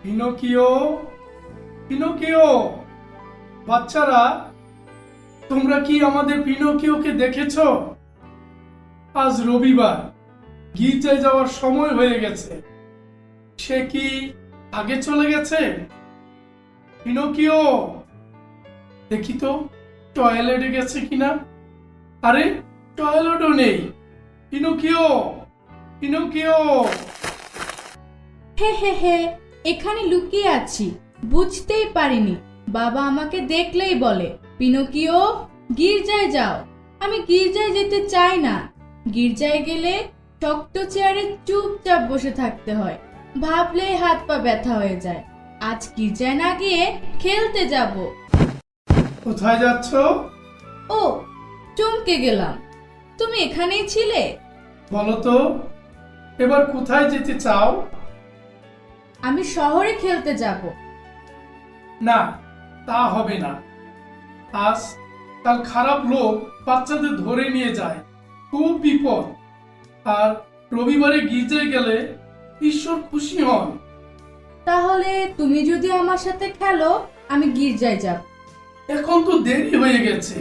Pinocchio, Pinocchio, বাচ্চারা, তোমরা কি আমাদের পিনোকিওকে দেখেছো? আজ রবিবার, গির্জায় যাওয়ার সময় হয়ে গেছে। সে কি আগে চলে গেছে? পিনোকিও, দেখি তো টয়লেটে গেছে কিনা। আরে, টয়লেটও নেই। Pinocchio, Pinocchio. হে হে হে, এখানে লুকিয়ে আছি, বুঝতেই পারিনি। বাবা আমাকে দেখলেই বলে, পিনোকিও গির্জায় যাও। আমি গির্জায় যেতে চাই না। গির্জায় গেলে শক্ত চেয়ারে চুপচাপ বসে থাকতে হয়, ভাবলেই হাত পা ব্যথা হয়ে যায়। আজ গির্জায় না গিয়ে খেলতে যাব। কোথায় যাচ্ছ? ও, চমকে গেলাম, তুমি এখানেই ছিলে? বলো তো, এবার কোথায় যেতে চাও? আমি শহরে খেলতে যাব। না, তা হবে না। আজ কাল খারাপ লোক বাচ্চাদের ধরে নিয়ে যায়, খুব বিপদ। আর রবিবারে গির্জায় গেলে ঈশ্বর খুশি হন। তাহলে তুমি যদি আমার সাথে খেলো, আমি গির্জায় যাব। এখন তো দেরি হয়ে গেছে।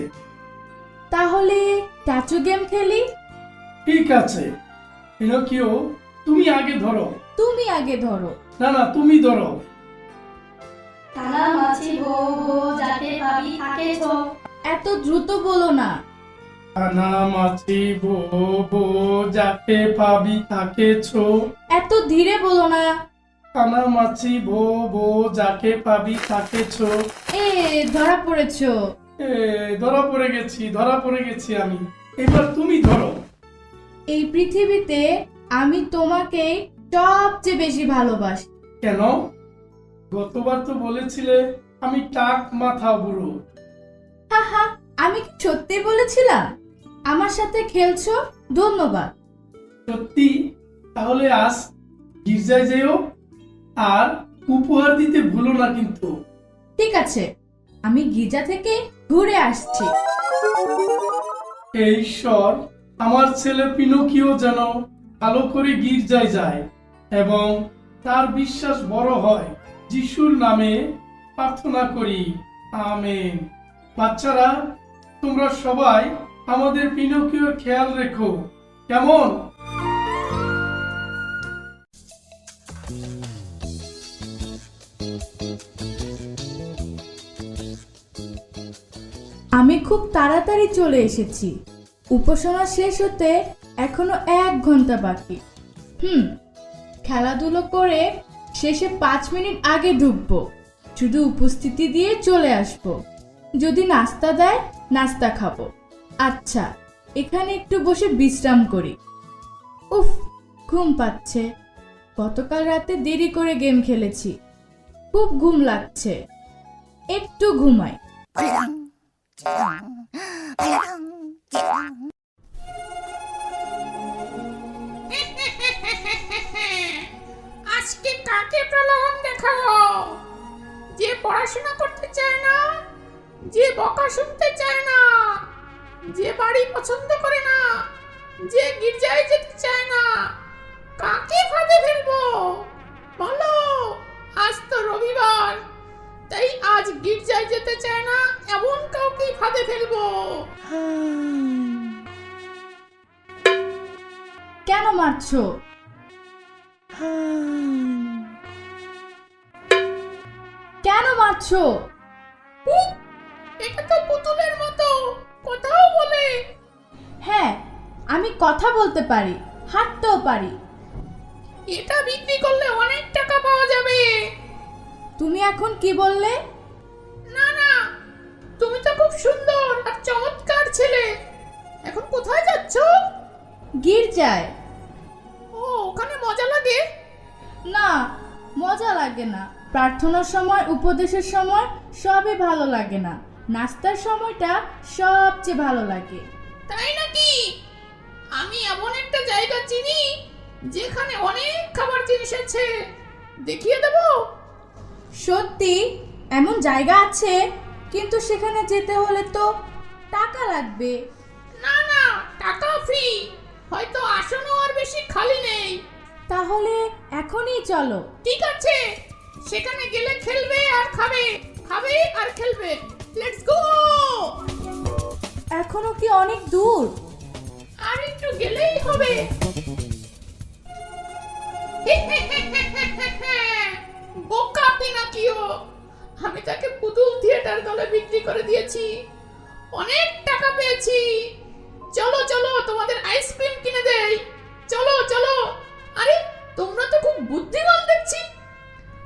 তাহলে স্ট্যাচু গেম খেলি? ঠিক আছে, পিনোকিও, তুমি আগে ধরো। তুমি আগে ধরো। না না, তুমি ধরো। কানা মাছি ভো ভো যাতে পাবি থাকেছ। এত দ্রুত বলো না। কানা মাছি বো বো যাকে পাবি তাকে ছো। এত ধীরে বলো না। কানা মাছি ভো ভো যাকে পাবি তাকে ছো। এ, ধরা পড়েছো। ধরা পড়ে গেছি, ধরা পড়ে গেছি আমি। এবার তুমি ধরো। এই পৃথিবীতে আমি তোমাকে সবচেয়ে বেশি ভালোবাসি। কেন? গতবার তো বলেছিলে আমি টাক মাথা বুড়ো। হাহা, আমি কি সত্যি বলেছিলাম? আমার সাথে খেলছো, ধন্যবাদ। সত্যি? তাহলে আজ গির্জায় যেও, আর উপহার দিতে ভুলো না কিন্তু। ঠিক আছে, আমি গির্জা থেকে ঘুরে আসছি। হে ঈশ্বর, আমার ছেলে পিনোকিও যেন ভালো করে গির্জায় যায় এবং তার বিশ্বাস বড় হয়। যিশুর নামে প্রার্থনা করি, আমেন। বাচ্চারা, তোমরা সবাই আমাদের পিনোকিওর খেয়াল রেখো, কেমন? আমি খুব তাড়াতাড়ি চলে এসেছি। উপাসনা শেষ হতে এখনো 1 ঘন্টা বাকি। খেলাধুলো করে শেষে 5 মিনিট আগে ঢুকবো। শুধু উপস্থিতি দিয়ে চলে আসবো। যদি নাস্তা দেয়, নাস্তা খাবো। আচ্ছা, এখানে একটু বসে বিশ্রাম করি। উফ, ঘুম পাচ্ছে। গতকাল রাতে দেরি করে গেম খেলেছি, খুব ঘুম লাগছে। একটু ঘুমাই। আজকে কাকে প্রলোভন দেখাবো? যে পড়াশোনা করতে চায় না, যে বকা শুনতে চায় না, যে বাড়ি পছন্দ করে না, যে গির্জায় যেতে চায় না, কাকে ফাঁদে ফেলবো বলো? আজ তো রবিবার, তাই আজ গির্জায় যেতে চায় না এমন কাউকে ফাঁদে ফেলবো। কেন মারছো? কেন মারছো? উফ, এটা তো পুতুলের মতো কথাও বলে। হ্যাঁ, আমি কথা বলতে পারি, হাঁটতেও পারি। এটা বিক্রি করলে অনেক টাকা পাওয়া যাবে। তুমি এখন কি বললে? না না, তুমি তো খুব সুন্দর আর চমৎকার ছেলে। এখন কোথায় যাচ্ছ? গির্জায়। ও, ওখানে মজা লাগে? না, মজা লাগে না। প্রার্থনার সময়, উপদেশের সময় সবই ভালো লাগে না। নাস্তার সময়টা সবচেয়ে ভালো লাগে। তাই নাকি? আমি এমন একটা জায়গা চিনি যেখানে অনেক খাবার জিনিস আছে, দেখিয়ে দেবো? সত্যি? এমন জায়গা আছে, কিন্তু সেখানে যেতে হলে তো টাকা লাগবে। না না, টাকা ফ্রি। হয়তো আসনও আর বেশি খালি নেই। তাহলে এখনই চলো। ঠিক আছে, সেখানে গেলে খেলবে আর খাবে, খাবে আর খেলবে। Let's go. এখনো কি অনেক দূর? আর একটু গেলেই হবে। বোকা পিনকিও, আমি তাকে পুতুল থিয়েটার দলে বিক্রি করে দিয়েছি, অনেক টাকা পেয়েছি। চলো চলো, তোমাদের আইসক্রিম কিনে দেই। চলো চলো। আরে তোমরা তো খুব বুদ্ধিমান দেখছি।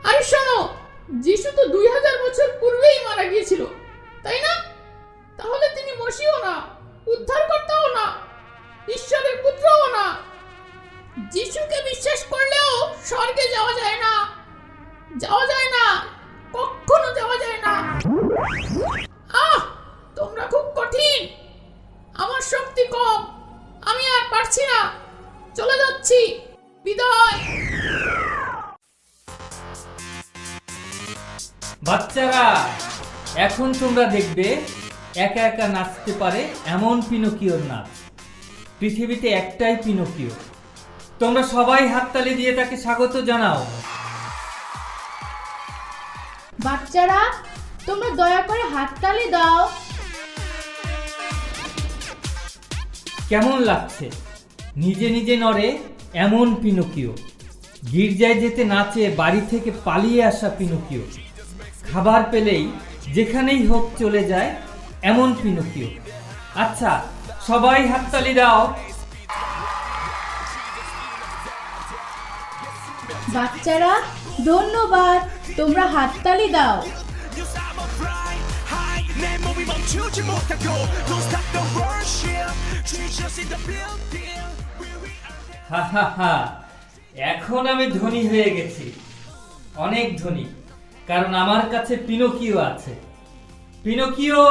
আরে শোনো, যিশু তো 2000 বছর পূর্বেই মারা গিয়েছিল, তাই না? তাহলে তিনি মসিও না, উদ্ধারকর্তাও না, ঈশ্বরের পুত্রও না। যিশুকে বিশ্বাস করলেও স্বর্গে যাওয়া যায় না, যাওয়া যায় না, কখনো যাওয়া যায় না। আহ, তোমরা খুব কঠিন, আমার শক্তি কম, আমি আর পারছি না, চলে যাচ্ছি, বিদায়। বাচ্চারা, এখন তোমরা দেখবে একা একা নাচতে পারে এমন পিনোকিওর নাচ। পৃথিবীতে একটাই পিনোকিও। তোমরা সবাই হাততালি দিয়ে তাকে স্বাগত জানাও। বাচ্চারা, তোমরা দয়া করে হাততালি দাও। কেমন লাগছে? নিজে নিজে নড়ে এমন পিনোকিও। গির্জায় যেতে নাচে বাড়ি থেকে পালিয়ে আসা পিনোকিও। খাবার পেলেই যেখানেই হোক চলে যায় এমন পিনোকিও। আচ্ছা, সবাই হাততালি দাও। বাচ্চারা, ধন্যবাদ, তোমরা হাততালি দাও। হা হা হা, এখন আমি ধনী হয়ে গেছি, অনেক ধনী, কারণ আমার কাছে পিনোকিও আছে। পিনোকিও!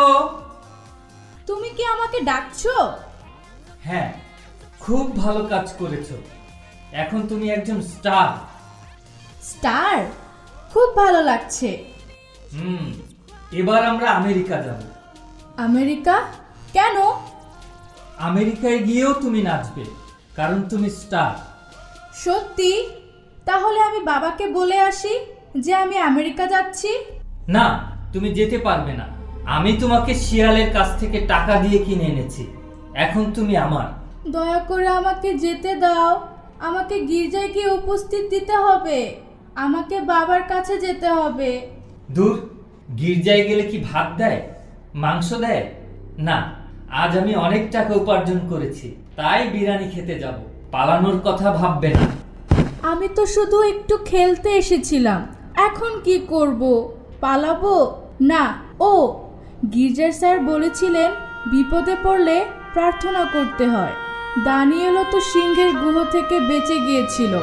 তুমি কি আমাকে ডাকছো? হ্যাঁ, খুব ভালো কাজ করেছো। এখন তুমি একজন স্টার। স্টার? খুব ভালো লাগছে। এবার আমরা আমেরিকা যাব। আমেরিকা? কেন? আমেরিকায় গিয়েও তুমি নাচবে, কারণ তুমি স্টার। সত্যি? তাহলে আমি বাবাকে বলে আসি যে আমি আমেরিকা যাচ্ছি। না, তুমি যেতে পারবে না। আমি তোমাকে শিয়ালের কাছ থেকে টাকা দিয়ে কিনে এনেছি। এখন তুমি আমার। দয়া করে আমাকে যেতে দাও। আমাকে গির্জায় গিয়ে উপস্থিত দিতে হবে। আমাকে বাবার কাছে যেতে হবে। দূর, গির্জায় গেলে কি ভাত দেয়, মাংস দেয়? না, আজ আমি অনেক টাকা উপার্জন করেছি, তাই বিরিয়ানি খেতে যাব। পালানোর কথা ভাববে না। আমি তো শুধু একটু খেলতে এসেছিলাম, এখন কি করব? পালাবো না। ও, গির্জার স্যার বলেছিলেন বিপদে পড়লে প্রার্থনা করতে হয়। দানিয়েলও তো সিংহের গুহ থেকে বেঁচে গিয়েছিল।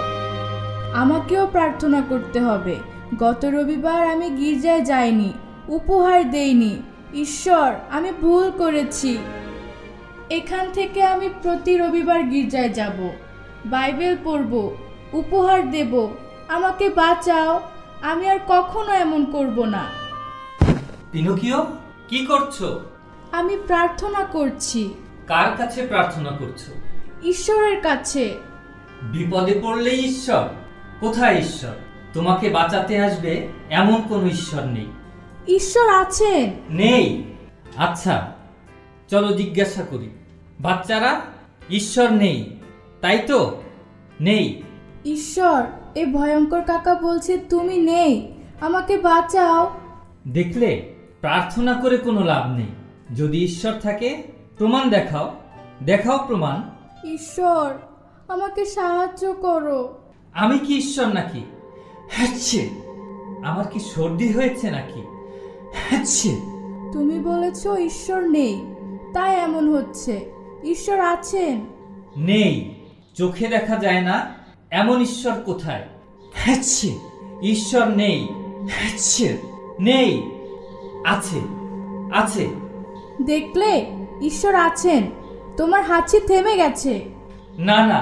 আমাকেও প্রার্থনা করতে হবে। গত রবিবার আমি গির্জায় যাইনি, উপহার দেইনি। ঈশ্বর, আমি ভুল করেছি। এখান থেকে আমি প্রতি রবিবার গির্জায় যাব, বাইবেল পড়ব, উপহার দেব। আমাকে বাঁচাও, আমি আর কখনো এমন করব না। পিনোকিও, কি করছো? আমি প্রার্থনা করছি। কার কাছে প্রার্থনা করছো? ঈশ্বরের কাছে। বিপদে পড়লেই ঈশ্বর? কোথায় ঈশ্বর? তোমাকে বাঁচাতে আসবে এমন কোনো ঈশ্বর নেই। ঈশ্বর আছেন। নেই? আচ্ছা, চলো জিজ্ঞাসা করি। বাচ্চারা, ঈশ্বর নেই, তাই তো? নেই। ঈশ্বর, এই ভয়ঙ্কর কাকা বলছে তুমি নেই, আমাকে বাঁচাও। দেখলে, প্রার্থনা করে কোনো লাভ নেই। যদি ঈশ্বর থাকে, প্রমাণ দেখাও। দেখাও প্রমাণ। ঈশ্বর, আমাকে সাহায্য করো। আমি কি ঈশ্বর নাকি? হ্যাচ্ছে, আমার কি সর্দি হয়েছে নাকি? হ্যাচ্ছে। তুমি বলেছো ঈশ্বর নেই, তাই এমন হচ্ছে। ঈশ্বর আছেন। নেই, চোখে দেখা যায় না এমন ঈশ্বর কোথায়? হ্যাচ্ছে, ঈশ্বর নেই। হ্যাচ্ছে, নেই। আছে, আছে। দেখলে, ঈশ্বর আছেন। তোমার হাঁচি থেমে গেছে। না না,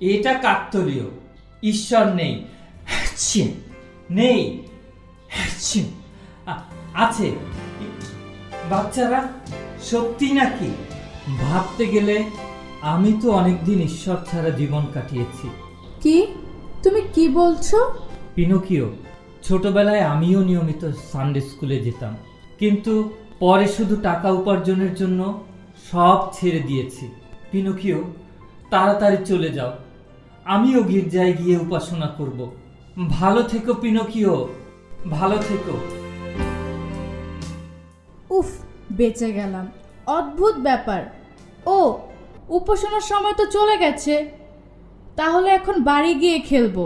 এটা কাকতালীয়। ঈশ্বর নেই। হ্যাচ্ছে, নেই। হ্যাচ্ছে, আছে। বাচ্চারা, সত্যি নাকি? ভাবতে গেলে আমি তো অনেকদিন ঈশ্বর ছাড়া জীবন কাটিয়েছি। কি? তুমি কি বলছো? পিনোকিও, ছোটবেলায় আমিও নিয়মিত সানডে স্কুলে যেতাম, কিন্তু পরে শুধু টাকা উপার্জনের জন্য সব ছেড়ে দিয়েছি। পিনোকিও, তাড়াতাড়ি চলে যাও, আমিও গির্জায় গিয়ে উপাসনা করব। ভালো থেকো পিনোকিও, ভালো থেকো। উফ, বেঁচে গেলাম। অদ্ভুত ব্যাপার। ও, উপাসনার সময় তো চলে গেছে, তাহলে এখন বাড়ি গিয়ে খেলবো।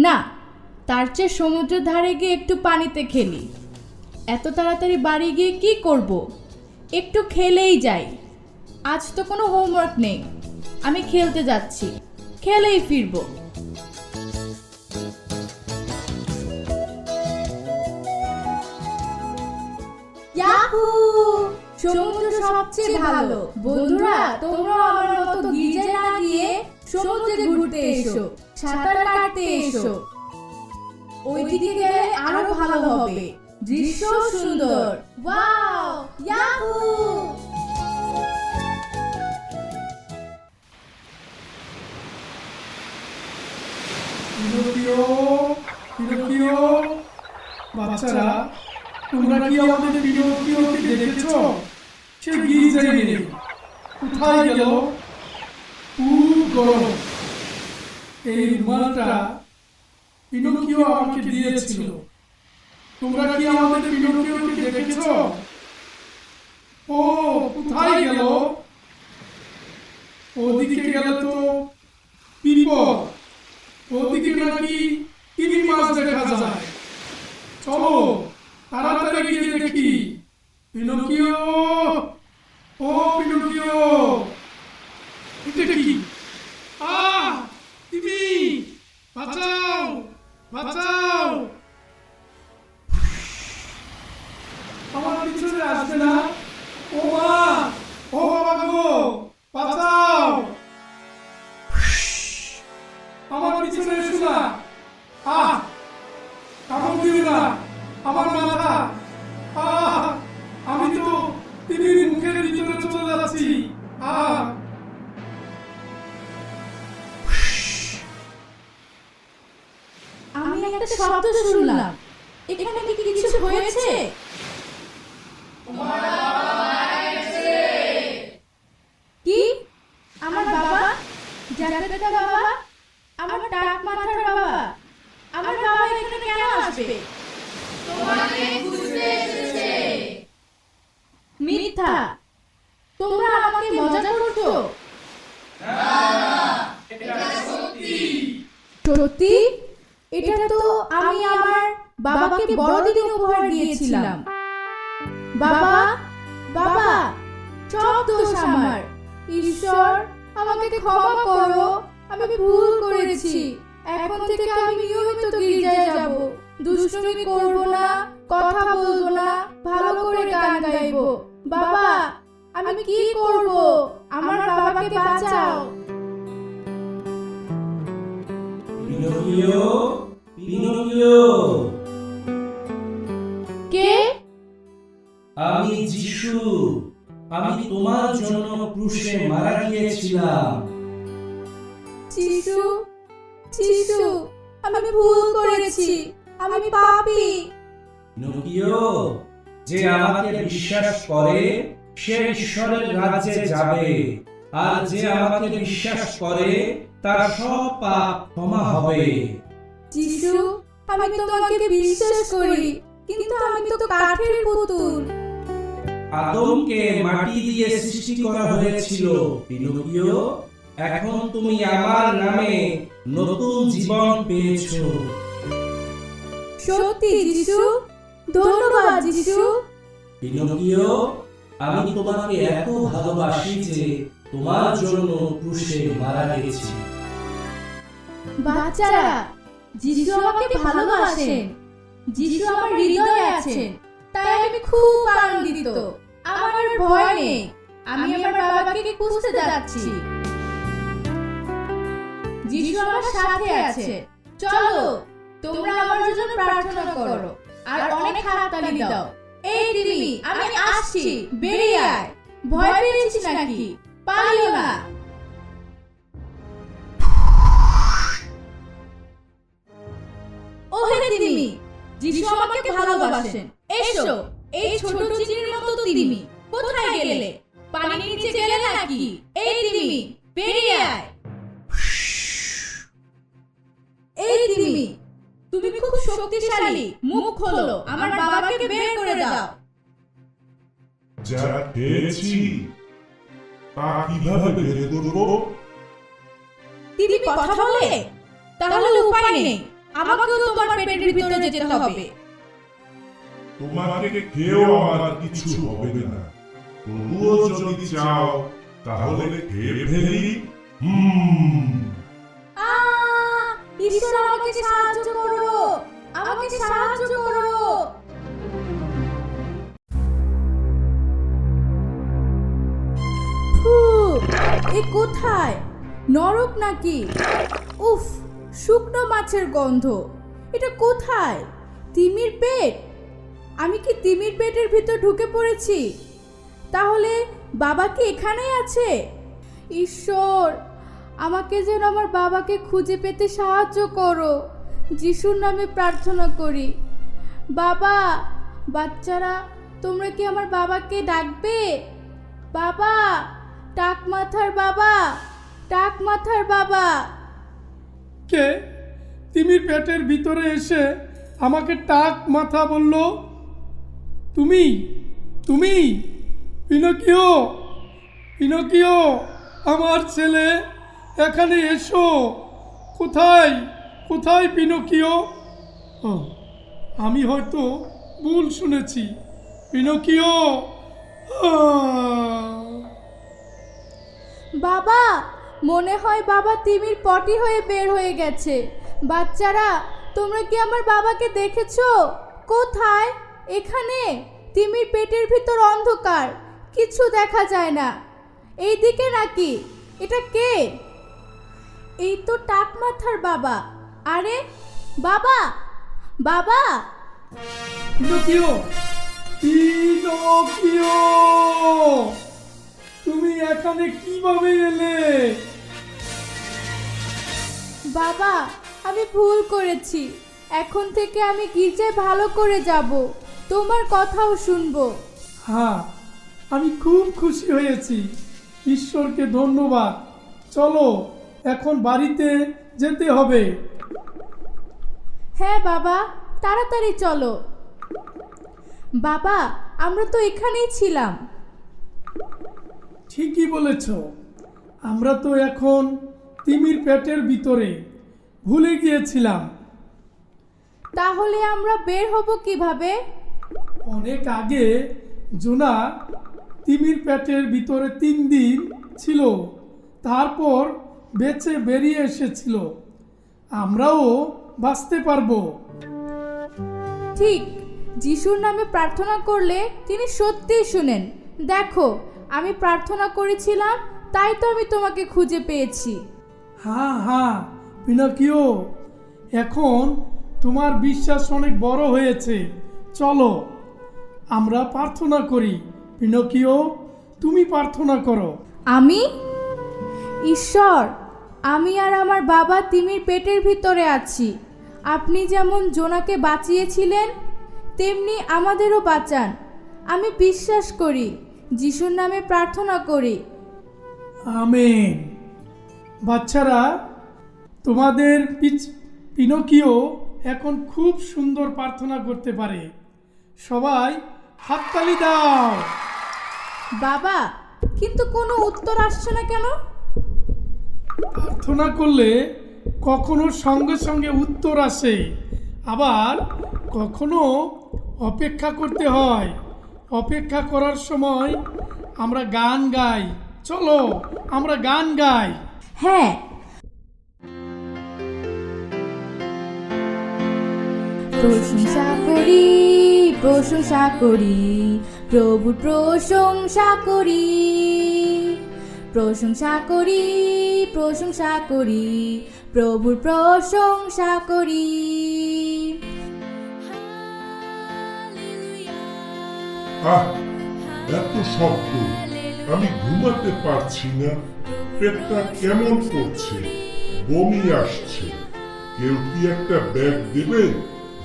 না, তার চেয়ে সমুদ্রের ধারে গিয়ে একটু পানিতে খেলি। এত তাড়াতাড়ি বাড়ি গিয়ে কি করব? একটু খেলেই যাই। আজ তো কোনো হোমওয়ার্ক নেই, আমি খেলতে যাচ্ছি, খেলেই ফিরবো। ইয়াহু! সমুদ্র সবচেয়ে ভালো। বন্ধুরা, তোমরা আমার মতো গির্জায় না গিয়ে সমুদ্রে ঘুরতে এসো, সাঁতার কাটতে এসো। ওইদিকে গেলে আরো ভালো হবে, দৃশ্য সুন্দর। ওয়াও! ইয়াহু! পিনোকিও, পিনোকিও, বাচ্চারা, তোমরা কি আমাদের পিনোকিওকে দেখেছো? সে গির্জায় নেই। কোথায় গেল? খুব গরম। এই রুমালটা পিনোকিও আমাকে দিয়েছিল। তোমরা কি আমাদের পিনোকিওকে দেখেছো? ও কোথায় গেল? ওদিকে গেলে তো বিপদ। ওদিকে নাকি তিমি মাছ দেখা যায়। চলো তাড়াতাড়ি গিয়ে দেখি। পিনোকিও, ও পিনোকিও, এটা কি? তিমি, বাঁচাও, বাঁচাও। আমার পিছনে আসবে না? ও মা, ও বাবা গো, বাঁচাও। আমার পিছনে এসো না। কামড় দিও না আমার মাথা। আমি তো তিমির মুখের ভিতরে চলে যাচ্ছি। আমি একটা শব্দ শুনলাম। এখানে কি কিছু হয়েছে? কি? আমার বাবা? জাকারিয়া বাবা? আমার টাক মাথার বাবা? আমার বাবা এখানে কেন আসবে? তোমাকে খুঁজতে এসেছে। মিথ্যা! তোমরা আমাকে মজা করছো? সত্যি? এটা তো আমি আমার বাবাকে বড়দিনে উপহার দিয়েছিলাম। বাবা, বাবা, সব দোষ আমার। ঈশ্বর, আমাকে ক্ষমা করো, আমি ভুল করেছি। এখন থেকে আমি নিয়মিত গির্জায় যাব, দুষ্টুমি করব না, কথা বলবো না, ভালো করে গান গাইবো। বাবা, আমি কি করব? আমার বাবাকে বাঁচাও। পিনোকিও, পিনোকিও, কে? আমি যিশু। আমি তোমার জন্য ক্রুশে মারা গিয়েছিলাম। যিশু, যিশু, আমি ভুল করেছি, আমি পাপী। পিনোকিও, যে আমাকে বিশ্বাস করে সে ঈশ্বরের রাজ্যে যাবে, আর যে আমাকে বিশ্বাস করে তার সব পাপ ক্ষমা হবে। যিশু, আমি তোমাকে বিশ্বাস করি, কিন্তু আমি তো কাঠের পুতুল। আদমকে মাটি দিয়ে সৃষ্টি করা হয়েছিল। পিনোকিও, এখন তুমি আমার নামে নতুন জীবন পেয়েছো। সত্যি যিশু, ধন্যবাদ যিশু। পিনোকিও, আমি তোমাকে এত ভালোবাসি যে তোমার জন্য ক্রুশে মারা গেছি। বাচ্চারা, যিশু আমাকে ভালোবাসেন, যিশু আমার হৃদয়ে আছেন, তাই আমি খুব আনন্দিত। আমার আর ভয় নেই, আমি আমার বাবাকে খুঁজতে যাচ্ছি। যিশু আমার সাথে আছে। চলো, তোমরা আমার জন্য প্রার্থনা করো আর অনেক হাততালি দাও। এই তিমি, আমি আসছি, বেরিয়ে আয়। ভয় পেয়েছিস নাকি? পালিও না। ওহে তিমি, যিশু আমাকে ভালোবাসেন। এসো, এই ছোট চিনির মতো তিমি, কোথায় গেলে? পানির নিচে গেলে নাকি? এই তিমি, বেরিয়ে আয়। এই তিমি, তুমি খুব শক্তিশালী, মুখ খোলো, আমার বাবাকে বের করে দাও। যা খেয়েছি তা কিভাবে বের করবো? তিমি কথা বলে? তাহলে উপায় নেই, আমাকেও তোমার পেটের ভিতরে যেতে হবে। তোমাকে খেয়েও আমার কিছু হবে না, তবুও যদি চাও তাহলে খেয়ে ফেলি। ঈশ্বর আমাকে সাহায্য করো, আমাকে সাহায্য করো। এ কোথায়? নরক নাকি? উফ, শুকনো মাছের গন্ধ। এটা কোথায়? তিমির পেট? আমি কি তিমির পেটের ভিতর ঢুকে পড়েছি? তাহলে বাবা কি এখানেই আছে? ঈশ্বর, আমাকে যেন আমার বাবাকে খুঁজে পেতে সাহায্য করো। যিশুর নামে প্রার্থনা করি। বাবা, বাচ্চারা, তোমরা কি আমার বাবাকে ডাকবে? বাবা, টাক মাথার বাবা, টাক মাথার বাবা। কে তিমির পেটের ভিতরে এসে আমাকে টাক মাথা বলল? তুমি তুমি পিনোকিও, পিনোকিও, আমার ছেলে, এখানে এসো। কোথায় কোথায় পিনোকিও? ও, আমি হয়তো ভুল শুনেছি। পিনোকিও, বাবা, মনে হয় বাবা তিমির পটি হয়ে বের হয়ে গেছে। বাচ্চারা, তোমরা কি আমার বাবাকে দেখেছো? কোথায়? এখানে। তিমির পেটের ভিতর অন্ধকার, কিছু দেখা যায় না। এইদিকে নাকি? এটা কে? এই তো টাক মাথার বাবা। আরে বাবা, বাবা। পিনোকিও, পিনোকিও, তুমি এখানে কিভাবে এলে? বাবা, আমি ভুল করেছি। এখন থেকে আমি গির্জায় ভালো করে যাব, তোমার কথাও শুনবো। হ্যাঁ, আমি খুব খুশি হয়েছি। ঈশ্বরকে ধন্যবাদ। চলো, এখন বাড়িতে যেতে হবে। হ্যাঁ বাবা, তাড়াতাড়ি চলো। বাবা, আমরা তো এখানেই ছিলাম। ঠিকই বলেছ, আমরা তো এখন তিমির পেটের ভিতরে, ভুলে গিয়েছিলাম। তাহলে আমরা বের হব কিভাবে? অনেক আগে জোনা তিমির পেটের ভিতরে 3 দিন ছিল, তারপর বেঁচে বেরিয়ে এসেছিল। আমরাও বাঁচতে পারবো। ঠিক, যিশুর নামে প্রার্থনা করলে তিনি সত্যিই শুনেন। দেখো, আমি প্রার্থনা করেছিলাম, তাই তো আমি তোমাকে খুঁজে পেয়েছি। হ্যাঁ হ্যাঁ পিনোকিও, এখন তোমার বিশ্বাস অনেক বড় হয়েছে। চলো আমরা প্রার্থনা করি। পিনোকিও, তুমি প্রার্থনা করো। আমি? ঈশ্বর, আমি আর আমার বাবা তিমির পেটের ভিতরে আছি। আপনি যেমন জোনাকে বাঁচিয়েছিলেন, তেমনি আমাদেরও বাঁচান। আমি বিশ্বাস করি, যিশুর নামে প্রার্থনা করি। আমেন। বাচ্চারা, তোমাদের পিনোকিও এখন খুব সুন্দর প্রার্থনা করতে পারে। সবাই হাততালি দাও। বাবা, কিন্তু কোনো উত্তর আসছে না কেন? প্রার্থনা করলে কখনো সঙ্গে সঙ্গে উত্তর আসে, আবার কখনো অপেক্ষা করতে হয়। অপেক্ষা করার সময় আমরা গান গাই। চলো আমরা গান গাই। হ্যাঁ। প্রশংসা করি, প্রশংসা করি, প্রভুর প্রশংসা করি। প্রশংসা করি, প্রশংসা করি, প্রভুর প্রশংসা করি। আহ, এত শব্দ, আমি ঘুমাতে পারছি না। পেটটা কেমন করছে, বমি আসছে। কেউ কি একটা ব্যাগ দেবে?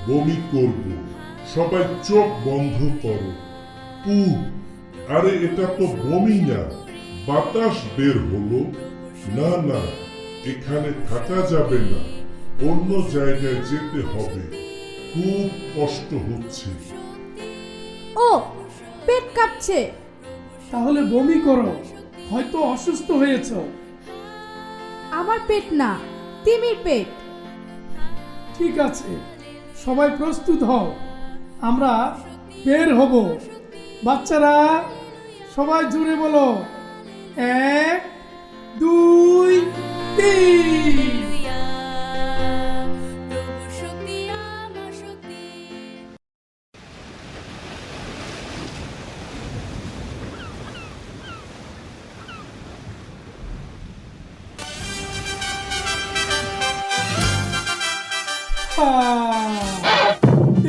বমি করব। সবাই চোখ বন্ধ করো। আরে এটা তো বমি না, বাতাস বের হলো। না না, এখানে থাকা যাবে না, অন্য জায়গায় যেতে হবে। খুব কষ্ট হচ্ছে। ও পেট কাঁপছে। তাহলে বমি করো, হয়তো অসুস্থ হয়েছ। আমার পেট না, তিমির পেট। ঠিক আছে, সবাই প্রস্তুত হও, আমরা বের হব। বাচ্চারা সবাই জুড়ে বলো, 1 2 3।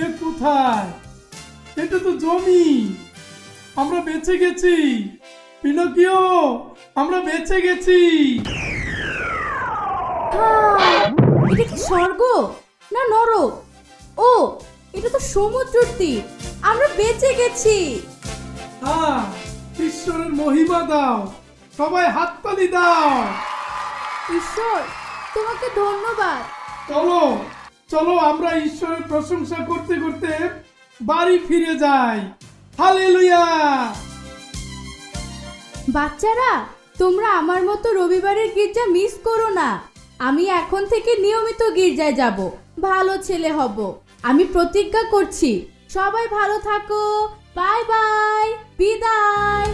এ কোথায়? এটা তো জমি। আমরা বেঁচে গেছি পিনোকিও, আমরা বেঁচে গেছি। এটা কি স্বর্গ না নরক? ও এটা তো সমুদ্রের তীর। আমরা বেঁচে গেছি। হ্যাঁ, ঈশ্বরের মহিমা দাও, সবাই হাততালি দাও। ঈশ্বর তোমাকে ধন্যবাদ। চলো চলো, আমরা ঈশ্বরের প্রশংসা করতে করতে বাড়ি ফিরে যাই। হালেলুয়া। বাচ্চারা, তোমরা আমার মতো রবিবারের গির্জা মিস করো না। আমি এখন থেকে নিয়মিত গির্জায় যাব, ভালো ছেলে হব। আমি প্রতিজ্ঞা করছি। সবাই ভালো থাকো। বাই বাই, বিদায়।